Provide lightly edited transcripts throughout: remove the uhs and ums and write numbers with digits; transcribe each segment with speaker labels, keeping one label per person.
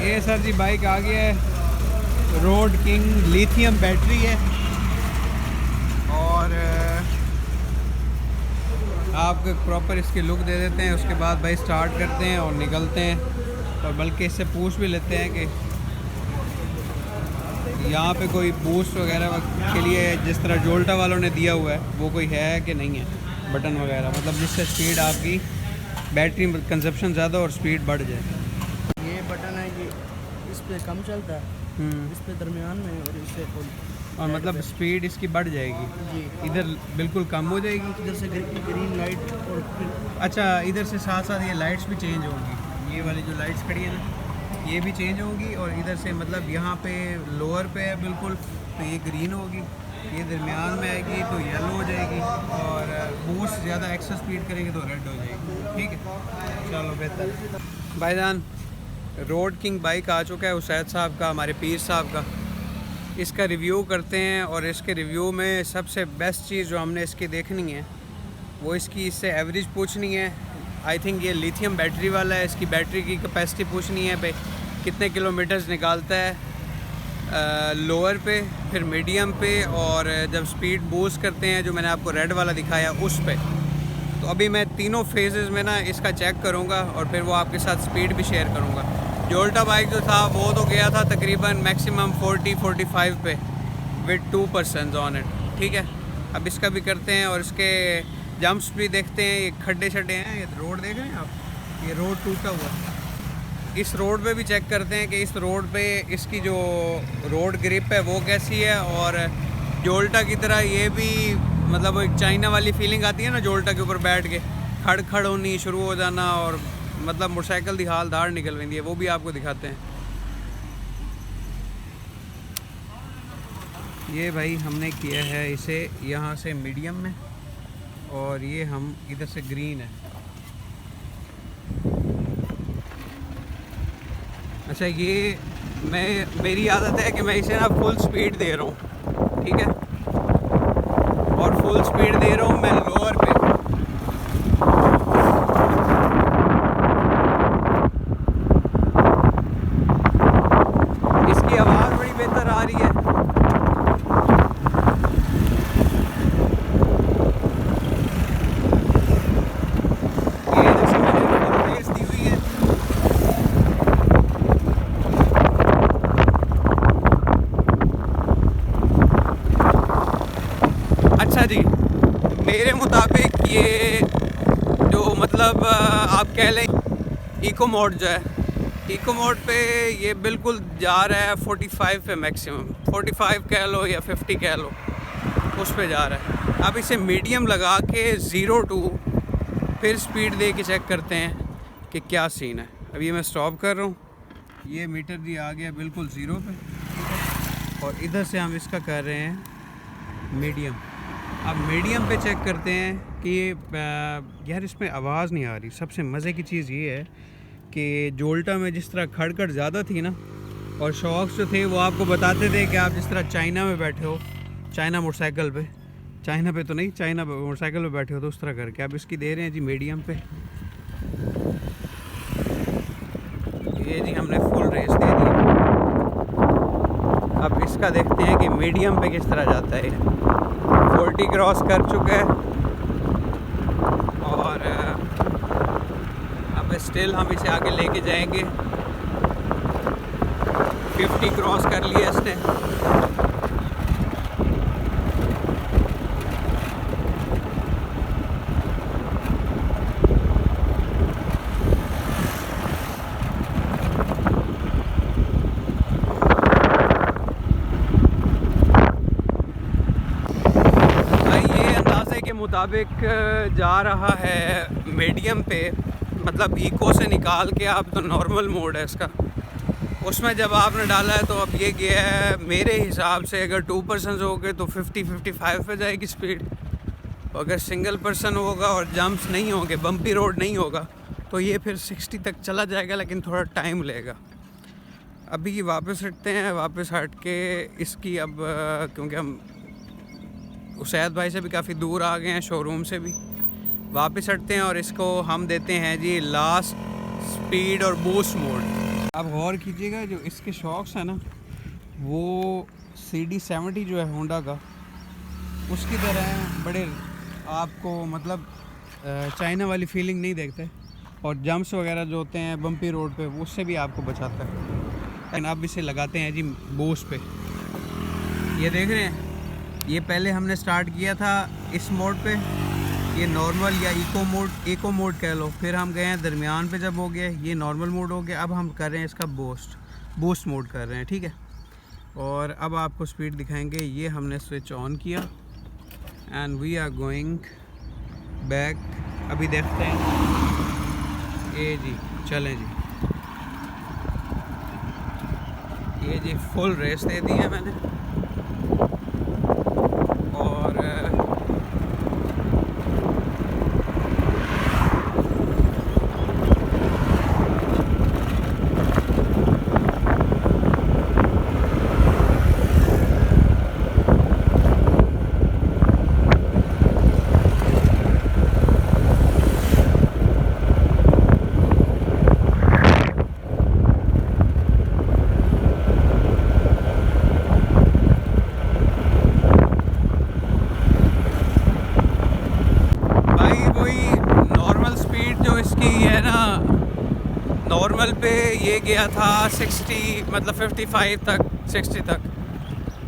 Speaker 1: ये सर जी बाइक आ गया है, रोड किंग लिथियम बैटरी है। और आपको प्रॉपर इसकी लुक दे देते हैं, उसके बाद भाई स्टार्ट करते हैं और निकलते हैं। और बल्कि इससे पूछ भी लेते हैं कि यहाँ पे कोई बूस्ट वगैरह के लिए जिस तरह जोल्टा वालों ने दिया हुआ है वो कोई है कि नहीं है, बटन वगैरह, मतलब जिससे स्पीड आपकी बैटरी कंजप्शन ज़्यादा और स्पीड बढ़ जाए।
Speaker 2: ये बटन है कि इस पे कम चलता है, इस पे दरमियान में, और इससे फुल,
Speaker 1: और मतलब स्पीड इसकी बढ़ जाएगी
Speaker 2: जी।
Speaker 1: इधर बिल्कुल कम हो जाएगी।
Speaker 2: इधर से ग्रीन लाइट, और फिर
Speaker 1: अच्छा, इधर से साथ साथ ये लाइट्स भी चेंज होंगी। ये वाली जो लाइट्स खड़ी है ना, ये भी चेंज होंगी। और इधर से मतलब यहाँ पे लोअर पे है बिल्कुल, तो ये ग्रीन होगी, ये दरमियान में आएगी तो येलो हो जाएगी, और बूस्ट ज़्यादा एक्स्ट्रा स्पीड करेंगे तो रेड हो जाएगी। ठीक है, चलो बेहतर। भाईजान, रोड किंग बाइक आ चुका है उसैद साहब का, हमारे पीर साहब का। इसका रिव्यू करते हैं, और इसके रिव्यू में सबसे बेस्ट चीज़ जो हमने इसकी देखनी है वो इसकी इससे एवरेज पूछनी है। आई थिंक ये लिथियम बैटरी वाला है, इसकी बैटरी की कैपेसिटी पूछनी है, पे कितने किलोमीटर्स निकालता है लोअर पे, फिर मीडियम पे, और जब स्पीड बूस्ट करते हैं जो मैंने आपको रेड वाला दिखाया उस पे। तो अभी मैं तीनों फेजेस में ना इसका चेक करूँगा, और फिर वो आपके साथ स्पीड भी शेयर करूँगा। जोल्टा बाइक जो था वो तो गया था तकरीबन मैक्सिमम 40-45 पे विद 2 पर्सन्स ऑन इट। ठीक है, अब इसका भी करते हैं, और इसके जंप्स भी देखते हैं। ये खड्डे शड्डे हैं, ये रोड देख रहे हैं आप, ये रोड टूटा हुआ है। इस रोड पे भी चेक करते हैं कि इस रोड पे इसकी जो रोड ग्रिप है वो कैसी है। और जोल्टा की तरह ये भी मतलब एक चाइना वाली फीलिंग आती है ना, जोल्टा के ऊपर बैठ के खड़ खड़ होनी शुरू हो जाना, और मतलब मोटरसाइकिल की हाल धार निकल रही है, वो भी आपको दिखाते हैं। ये भाई हमने किया है इसे यहाँ से मीडियम में, और ये हम इधर से ग्रीन है। अच्छा, ये मेरी आदत है कि मैं इसे ना फुल स्पीड दे रहा हूँ, ठीक है, और फुल स्पीड दे रहा हूँ मैं लोअर पे। इसकी आवाज़ बड़ी बेहतर आ रही है। ये जैसे मैंने रेस दी हुई है। अच्छा जी, मेरे मुताबिक ये जो मतलब आप कह लें इको मोड जो है, इको मोड पे ये बिल्कुल जा रहा है 45 पे, मैक्सिमम 45 कह लो या 50 कह लो, उस पे जा रहा है। अब इसे मीडियम लगा के 0 to फिर स्पीड दे के चेक करते हैं कि क्या सीन है। अब ये मैं स्टॉप कर रहा हूँ, ये मीटर जी आ गया बिल्कुल 0 पे, और इधर से हम इसका कर रहे हैं मीडियम। अब मीडियम पे चेक करते हैं कि यार इसमें आवाज़ नहीं आ रही। सबसे मज़े की चीज़ ये है कि जोल्टा में जिस तरह खड़खड़ ज़्यादा थी ना, और शॉक्स जो थे वो आपको बताते थे कि आप जिस तरह चाइना में बैठे हो, चाइना मोटरसाइकिल पे, चाइना पे तो नहीं, चाइना मोटरसाइकिल पे बैठे हो, तो उस तरह करके अब इसकी दे रहे हैं जी मीडियम पे। ये जी हमने फुल रेस दे दी। अब इसका देखते हैं कि मीडियम पे किस तरह जाता है। 40 क्रॉस कर चुका है, और अब स्टिल हम इसे आगे लेके जाएंगे। 50 क्रॉस कर लिया इसने। मुताबिक जा रहा है मीडियम पे, मतलब इको से निकाल के आप तो नॉर्मल मोड है इसका, उसमें जब आपने डाला है तो अब ये गया है मेरे हिसाब से, अगर 2 पर्सन हो गए तो 50-55 पे जाएगी स्पीड। अगर सिंगल पर्सन होगा और जंप्स नहीं होंगे, बम्पी रोड नहीं होगा, तो ये फिर 60 तक चला जाएगा, लेकिन थोड़ा टाइम लेगा। अभी वापस हटते हैं, वापस हट के इसकी अब क्योंकि हम उसैद भाई से भी काफ़ी दूर आ गए हैं, शोरूम से भी, वापस हटते हैं और इसको हम देते हैं जी लास्ट स्पीड और बूस्ट मोड। आप गौर कीजिएगा, जो इसके शॉक्स हैं ना, वो CD70 जो है होंडा का, उसकी तरह हैं, बड़े आपको मतलब चाइना वाली फीलिंग नहीं देखते। और जंप्स वगैरह जो होते हैं बम्पी रोड पे, उससे भी आपको बचाता है। लेकिन आप इसे लगाते हैं जी बूस्ट पे, ये देख रहे हैं, ये पहले हमने स्टार्ट किया था इस मोड पे, ये नॉर्मल या इको मोड कह लो, फिर हम गए हैं दरमियान पे, जब हो गया ये नॉर्मल मोड हो गया, अब हम कर रहे हैं इसका बूस्ट मोड कर रहे हैं, ठीक है। और अब आपको स्पीड दिखाएंगे, ये हमने स्विच ऑन किया and we are going back. अभी देखते हैं, ये जी चलें जी, ये जी फुल रेस दे दी है मैंने। और नॉर्मल पे ये गया था 60 मतलब 55 तक 60 तक।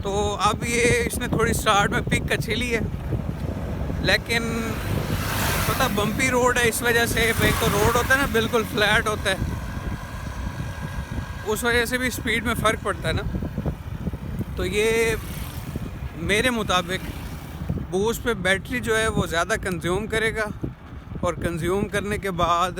Speaker 1: तो अब ये इसने थोड़ी स्टार्ट में पिक अच्छी ली है, लेकिन पता बम्पी रोड है, इस वजह से एक तो रोड होता है ना बिल्कुल फ्लैट होता है, उस वजह से भी स्पीड में फ़र्क पड़ता है ना। तो ये मेरे मुताबिक बूस्ट पे बैटरी जो है वो ज़्यादा कंज्यूम करेगा, और कंज्यूम करने के बाद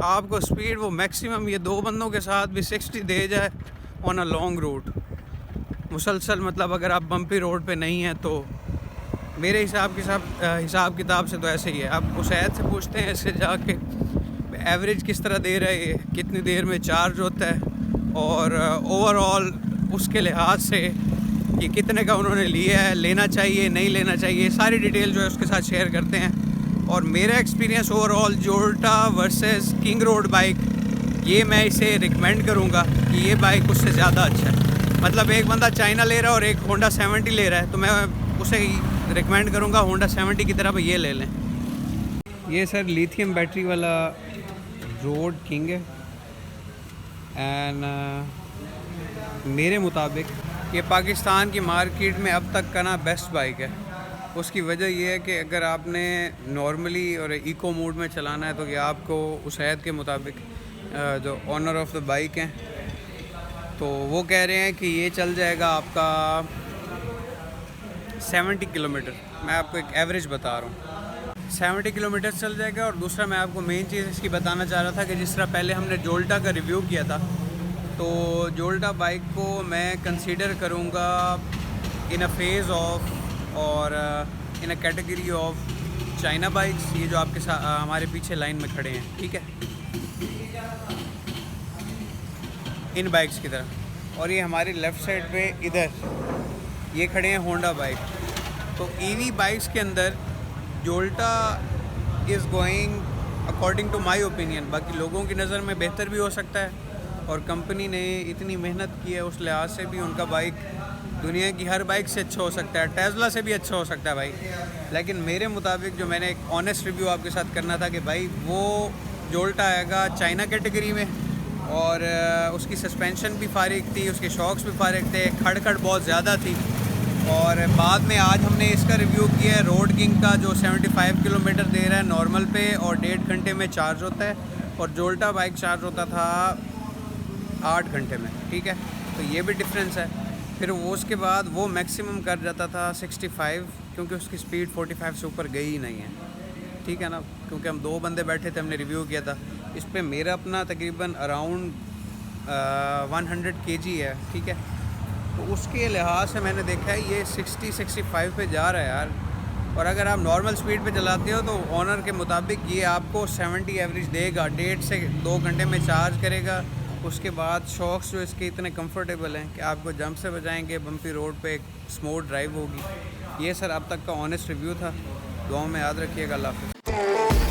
Speaker 1: आपको स्पीड वो मैक्सिमम ये 2 बंदों के साथ भी 60 दे जाए ऑन अ लॉन्ग रूट मुसलसल। मतलब अगर आप बम्पी रोड पे नहीं हैं तो मेरे हिसाब किताब से तो ऐसे ही है। आप उस ऐड से पूछते हैं इससे जाके एवरेज किस तरह दे रहे हैं, कितनी देर में चार्ज होता है, और ओवरऑल उसके लिहाज से कि कितने का उन्होंने लिया है, लेना चाहिए नहीं लेना चाहिए, सारी डिटेल जो है उसके साथ शेयर करते हैं। और मेरा experience overall Jolta versus king road bike, ये मैं इसे रिकमेंड करूँगा कि ये बाइक उससे ज़्यादा अच्छा है। मतलब एक बंदा चाइना ले रहा है और एक होंडा 70 ले रहा है, तो मैं उसे रिकमेंड करूँगा होंडा 70 की तरफ ये ले लें। ये सर लिथियम बैटरी वाला रोड किंग है, एंड मेरे मुताबिक ये पाकिस्तान की मार्केट में अब तक का ना बेस्ट बाइक है। उसकी वजह यह है कि अगर आपने नॉर्मली और इको मोड में चलाना है तो ये आपको उस ऐड के मुताबिक जो ऑनर ऑफ द बाइक हैं तो वो कह रहे हैं कि ये चल जाएगा आपका 70 किलोमीटर। मैं आपको एक एवरेज बता रहा हूँ, 70 किलोमीटर चल जाएगा। और दूसरा मैं आपको मेन चीज़ इसकी बताना चाह रहा था कि जिस तरह पहले हमने जोल्टा का रिव्यू किया था, तो जोल्टा बाइक को मैं कंसीडर करूँगा इन अ फेज़ ऑफ और in a category of China bikes. ये जो आपके साथ हमारे पीछे लाइन में खड़े हैं, ठीक है, इन बाइक्स की तरह। और ये हमारी लेफ़्ट साइड पे इधर ये खड़े हैं होंडा बाइक। तो ईवी बाइक्स के अंदर Jolta is going according to my opinion. बाकी लोगों की नज़र में बेहतर भी हो सकता है, और कंपनी ने इतनी मेहनत की है उस लिहाज से भी उनका बाइक दुनिया की हर बाइक से अच्छा हो सकता है, टेस्ला से भी अच्छा हो सकता है भाई। लेकिन मेरे मुताबिक जो मैंने एक ऑनेस्ट रिव्यू आपके साथ करना था कि भाई वो जोल्टा आएगा चाइना कैटेगरी में, और उसकी सस्पेंशन भी फारिग थी, उसके शॉक्स भी फारिग थे, खड़खड़ बहुत ज़्यादा थी। और बाद में आज हमने इसका रिव्यू किया है रोड किंग का, जो 75 किलोमीटर दे रहा है नॉर्मल पे और 1.5 घंटे में चार्ज होता है, और जोल्टा बाइक चार्ज होता था 8 घंटे में, ठीक है। तो ये भी डिफरेंस है। फिर वो उसके बाद वो मैक्सिमम कर जाता था 65, क्योंकि उसकी स्पीड 45 से ऊपर गई ही नहीं है, ठीक है ना। क्योंकि हम 2 बंदे बैठे थे, हमने रिव्यू किया था। इस पे मेरा अपना तकरीबन अराउंड 100 kg है, ठीक है। तो उसके लिहाज से मैंने देखा है ये 60-65 पे जा रहा है यार। और अगर आप नॉर्मल स्पीड पे चलाते हो तो ऑनर के मुताबिक ये आपको 70 एवरेज देगा, 1.5 से 2 घंटे में चार्ज करेगा। उसके बाद शॉक्स जो इसके इतने कंफर्टेबल हैं कि आपको जंप से बजाएंगे, बम्पी रोड पे एक स्मूथ ड्राइव होगी। ये सर अब तक का ऑनेस्ट रिव्यू था। दुआओं में याद रखिएगा। अल्लाह हाफ़िज़।